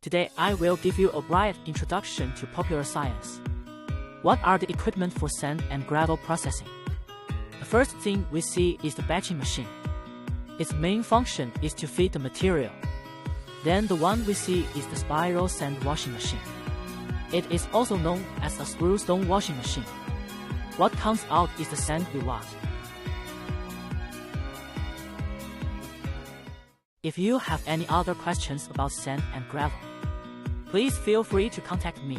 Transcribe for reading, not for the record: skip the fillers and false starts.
Today I will give you a brief introduction to popular science. What are the equipment for sand and gravel processing? The first thing we see is the batching machine. Its main function is to feed the material. Then the one we see is the spiral sand washing machine. It is also known as a screw stone washing machine. What comes out is the sand we want. If you have any other questions about sand and gravel, please feel free to contact me.